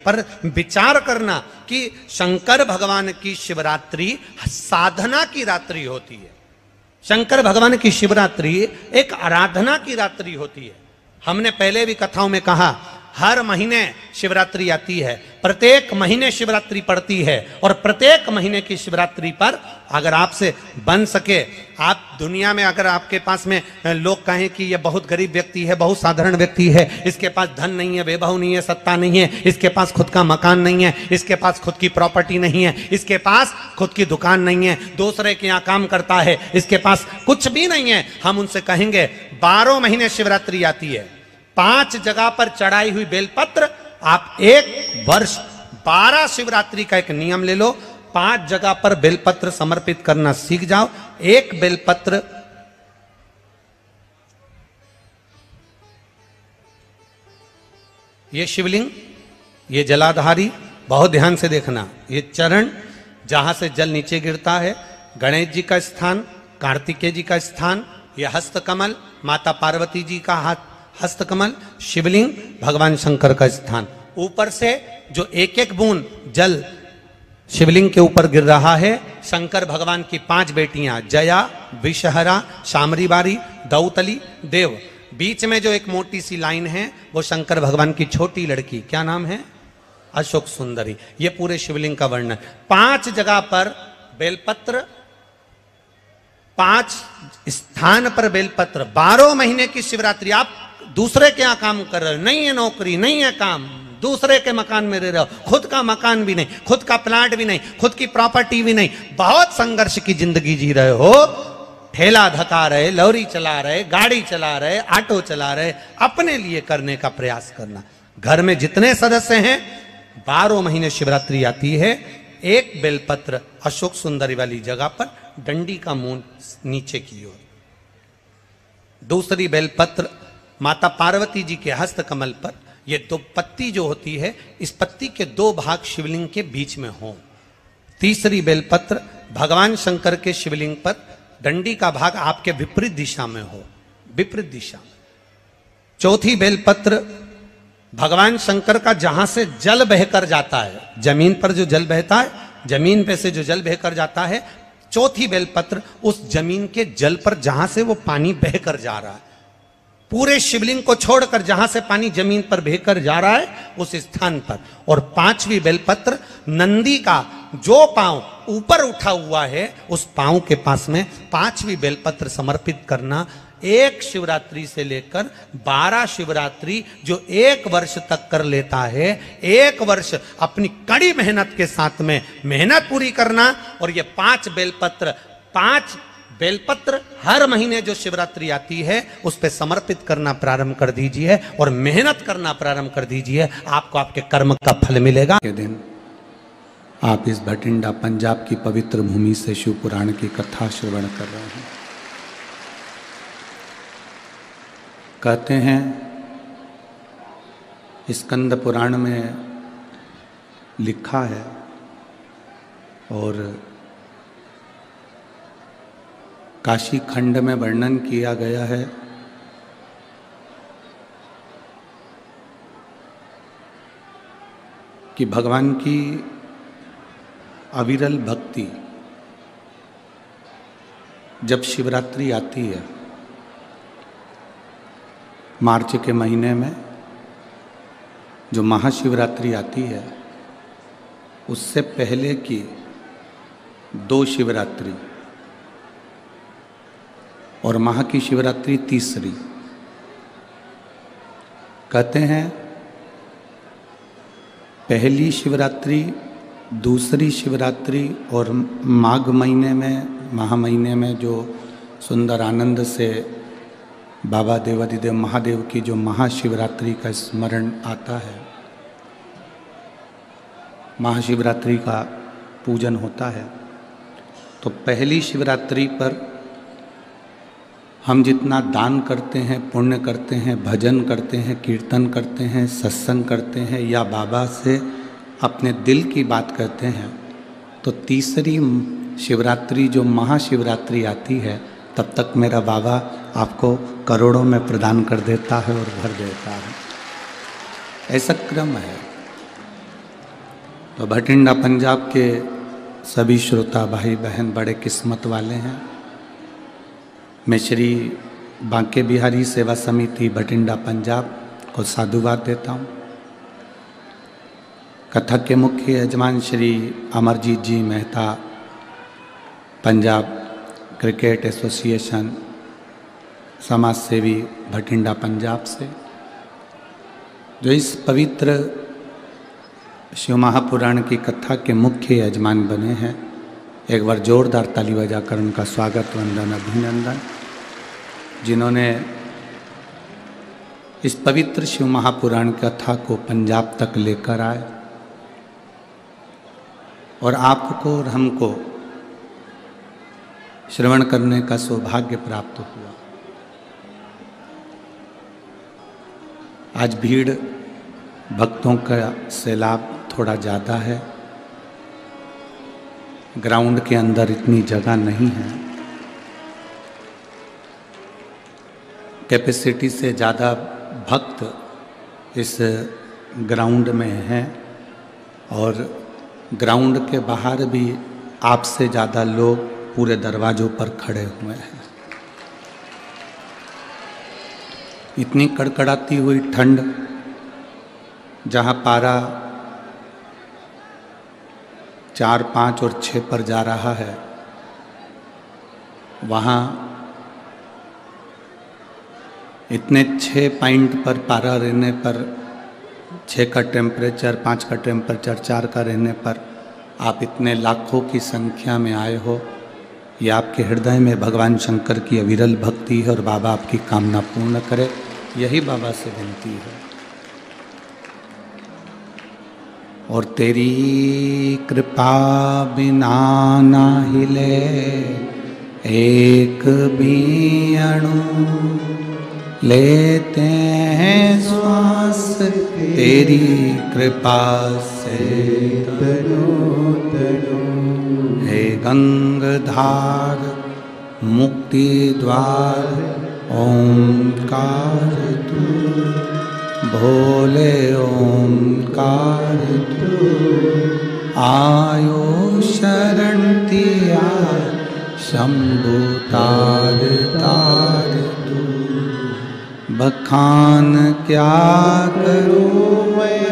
पर विचार करना कि शंकर भगवान की शिवरात्रि साधना की रात्रि होती है। शंकर भगवान की शिवरात्रि एक आराधना की रात्रि होती है। हमने पहले भी कथाओं में कहा, हर महीने शिवरात्रि आती है, प्रत्येक महीने शिवरात्रि पड़ती है, और प्रत्येक महीने की शिवरात्रि पर अगर आपसे बन सके, आप दुनिया में अगर आपके पास में लोग कहें कि ये बहुत गरीब व्यक्ति है, बहुत साधारण व्यक्ति है, इसके पास धन नहीं है, वैभव नहीं है, सत्ता नहीं है, इसके पास खुद का मकान नहीं है, इसके पास खुद की प्रॉपर्टी नहीं है, इसके पास खुद की दुकान नहीं है, दूसरे के यहाँ काम करता है, इसके पास कुछ भी नहीं है, हम उनसे कहेंगे 12 महीने शिवरात्रि आती है, 5 जगह पर चढ़ाई हुई बेलपत्र, आप एक वर्ष 12 शिवरात्रि का एक नियम ले लो, 5 जगह पर बेलपत्र समर्पित करना सीख जाओ। एक बेलपत्र ये शिवलिंग, ये जलाधारी, बहुत ध्यान से देखना, ये चरण जहां से जल नीचे गिरता है, गणेश जी का स्थान, कार्तिकेय जी का स्थान, ये हस्तकमल माता पार्वती जी का हाथ हस्तकमल, शिवलिंग भगवान शंकर का स्थान। ऊपर से जो एक एक बूंद जल शिवलिंग के ऊपर गिर रहा है, शंकर भगवान की 5 बेटियां जया, विषहरा, शामरीबारी, दौतली, देव, बीच में जो एक मोटी सी लाइन है वो शंकर भगवान की छोटी लड़की, क्या नाम है, अशोक सुंदरी। ये पूरे शिवलिंग का वर्णन। 5 जगह पर बेलपत्र, 5 स्थान पर बेलपत्र, 12 महीने की शिवरात्रि। आप दूसरे के यहाँ काम कर रहे हो, नहीं है नौकरी, नहीं है काम, दूसरे के मकान में रह रहे हो, खुद का मकान भी नहीं, खुद का प्लाट भी नहीं, खुद की प्रॉपर्टी भी नहीं, बहुत संघर्ष की जिंदगी जी रहे हो, ठेला धका रहे, लॉरी चला रहे, गाड़ी चला रहे, ऑटो चला रहे, अपने लिए करने का प्रयास करना। घर में जितने सदस्य हैं, 12 महीने शिवरात्रि आती है, एक बेलपत्र अशोक सुंदरी वाली जगह पर, डंडी का मुंह नीचे की ओर, दूसरी बेलपत्र माता पार्वती जी के हस्त कमल पर। ये 2 पत्ती जो होती है, इस पत्ती के 2 भाग शिवलिंग के बीच में हो। तीसरी बेलपत्र भगवान शंकर के शिवलिंग पर, डंडी का भाग आपके विपरीत दिशा में हो, विपरीत दिशा में। चौथी बेलपत्र भगवान शंकर का जहां से जल बहकर जाता है, जमीन पर जो जल बहता है, जमीन पे से जो जल बहकर जाता है, चौथी बेलपत्र उस जमीन के जल पर जहां से वो पानी बहकर जा रहा है, पूरे शिवलिंग को छोड़कर जहां से पानी जमीन पर बहकर जा रहा है उस स्थान पर। और 5वीं बेलपत्र नंदी का जो पांव ऊपर उठा हुआ है, उस पांव के पास में 5वीं बेलपत्र समर्पित करना। एक शिवरात्रि से लेकर 12 शिवरात्रि जो 1 वर्ष तक कर लेता है, 1 वर्ष अपनी कड़ी मेहनत के साथ में मेहनत पूरी करना। और ये 5 बेलपत्र हर महीने जो शिवरात्रि आती है उस पे समर्पित करना प्रारंभ कर दीजिए और मेहनत करना प्रारंभ कर दीजिए, आपको आपके कर्म का फल मिलेगा। के दिन आप इस भटिंडा पंजाब की पवित्र भूमि से शिव पुराण की कथा श्रवण कर रहे हैं। कहते हैं स्कंद पुराण में लिखा है और काशी खंड में वर्णन किया गया है कि भगवान की अविरल भक्ति जब शिवरात्रि आती है, मार्च के महीने में जो महाशिवरात्रि आती है, उससे पहले की 2 शिवरात्रि और माह की शिवरात्रि तीसरी। कहते हैं पहली शिवरात्रि, दूसरी शिवरात्रि और माघ महीने में, माह महीने में जो सुंदर आनंद से बाबा देवाधिदेव महादेव की जो महाशिवरात्रि का स्मरण आता है, महाशिवरात्रि का पूजन होता है। तो पहली शिवरात्रि पर हम जितना दान करते हैं, पुण्य करते हैं, भजन करते हैं, कीर्तन करते हैं, सत्संग करते हैं या बाबा से अपने दिल की बात कहते हैं, तो तीसरी शिवरात्रि जो महाशिवरात्रि आती है, तब तक मेरा बाबा आपको करोड़ों में प्रदान कर देता है और भर देता है। ऐसा क्रम है। तो भटिंडा पंजाब के सभी श्रोता भाई बहन बड़े किस्मत वाले हैं। मैं श्री बांके बिहारी सेवा समिति भटिंडा पंजाब को साधुवाद देता हूँ। कथक के मुख्य यजमान श्री अमरजीत जी मेहता, पंजाब क्रिकेट एसोसिएशन समाज सेवी भटिंडा पंजाब से, जो इस पवित्र शिव महापुराण की कथा के मुख्य यजमान बने हैं। एक बार जोरदार ताली बजाकर उनका स्वागत, वंदन, अभिनंदन। जिन्होंने इस पवित्र शिव महापुराण कथा को पंजाब तक लेकर आए और आपको और हमको श्रवण करने का सौभाग्य प्राप्त हुआ। आज भीड़ भक्तों का सैलाब थोड़ा ज़्यादा है। ग्राउंड के अंदर इतनी जगह नहीं है, कैपेसिटी से ज़्यादा भक्त इस ग्राउंड में हैं और ग्राउंड के बाहर भी आपसे ज़्यादा लोग पूरे दरवाज़ों पर खड़े हुए हैं। इतनी कड़कड़ाती हुई ठंड, जहाँ पारा 4, 5 और 6 पर जा रहा है, वहाँ इतने 6 पॉइंट पर पारा रहने पर, 6 का टेम्परेचर, 5 का टेम्परेचर, 4 का रहने पर आप इतने लाखों की संख्या में आए हो। ये आपके हृदय में भगवान शंकर की अविरल भक्ति है और बाबा आपकी कामना पूर्ण करे, यही बाबा से विनती है। और तेरी कृपा बिना ना हिले एक भी अणु, लेते हैं श्वास तेरी कृपा से तनो तनो। हे गंगाधार मुक्ति द्वार ओंकार तू, भोले ओंकार तू। आयो शरण तिया शंभु तार तार तू। बखान क्या करूँ मैं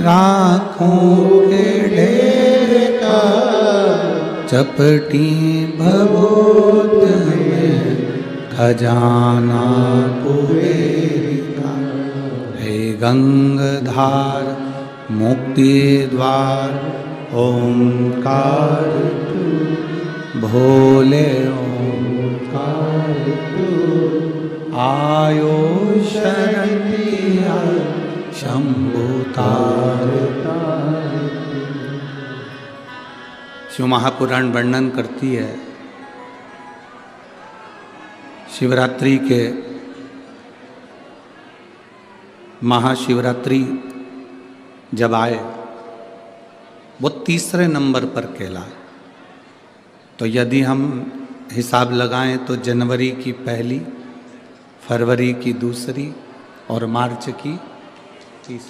राखों के ढेर का, चपटी भभूत में खजाना कुबेर का। हे गंगाधार मुक्ति द्वार ओंकार तू, भोले ओंकार तू। आयो शरण तिया शंभु तार तार। शिव महापुराण वर्णन करती है शिवरात्रि के, महाशिवरात्रि जब आए वो 3रे नंबर पर कहलाए। तो यदि हम हिसाब लगाएं तो जनवरी की 1, फरवरी की 2 और मार्च की 3।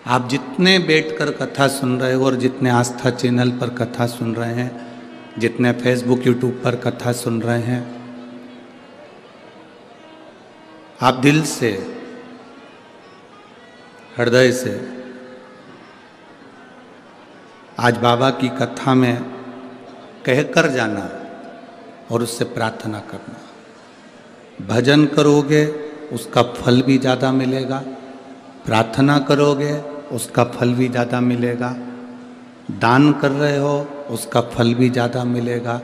आप जितने बैठकर कथा सुन रहे हो और जितने आस्था चैनल पर कथा सुन रहे हैं, जितने फेसबुक यूट्यूब पर कथा सुन रहे हैं, आप दिल से, हृदय से आज बाबा की कथा में कहकर जाना और उससे प्रार्थना करना। भजन करोगे उसका फल भी ज़्यादा मिलेगा, प्रार्थना करोगे उसका फल भी ज़्यादा मिलेगा, दान कर रहे हो उसका फल भी ज़्यादा मिलेगा,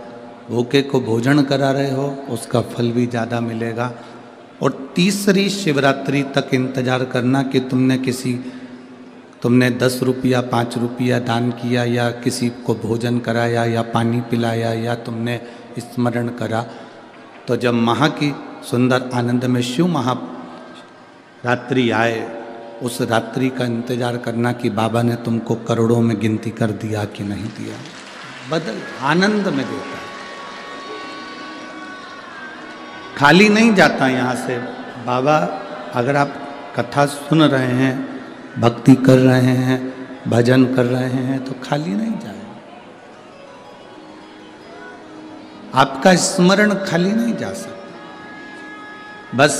भूखे को भोजन करा रहे हो उसका फल भी ज़्यादा मिलेगा। और 3री शिवरात्रि तक इंतज़ार करना कि तुमने 10 रुपया 5 रुपया दान किया या किसी को भोजन कराया या पानी पिलाया या तुमने स्मरण करा। तो जब महा की सुंदर आनंद में शिव महारात्रि आए, उस रात्रि का इंतजार करना कि बाबा ने तुमको करोड़ों में गिनती कर दिया कि नहीं दिया। बदल आनंद में देता है, खाली नहीं जाता यहाँ से। बाबा अगर आप कथा सुन रहे हैं, भक्ति कर रहे हैं, भजन कर रहे हैं तो खाली नहीं जाए, आपका स्मरण खाली नहीं जा सकता। बस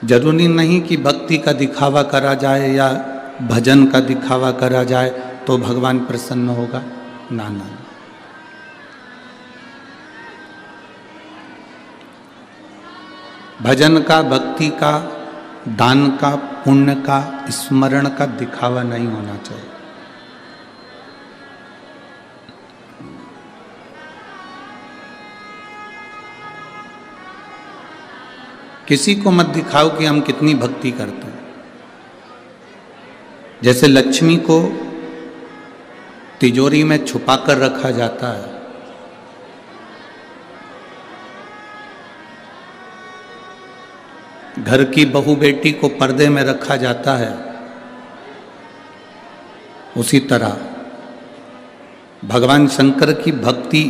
जरूरी नहीं कि भक्ति का दिखावा करा जाए या भजन का दिखावा करा जाए तो भगवान प्रसन्न होगा, ना ना। भजन का, भक्ति का, दान का, पुण्य का, स्मरण का दिखावा नहीं होना चाहिए। किसी को मत दिखाओ कि हम कितनी भक्ति करते हैं। जैसे लक्ष्मी को तिजोरी में छुपा कर रखा जाता है, घर की बहू बेटी को पर्दे में रखा जाता है, उसी तरह भगवान शंकर की भक्ति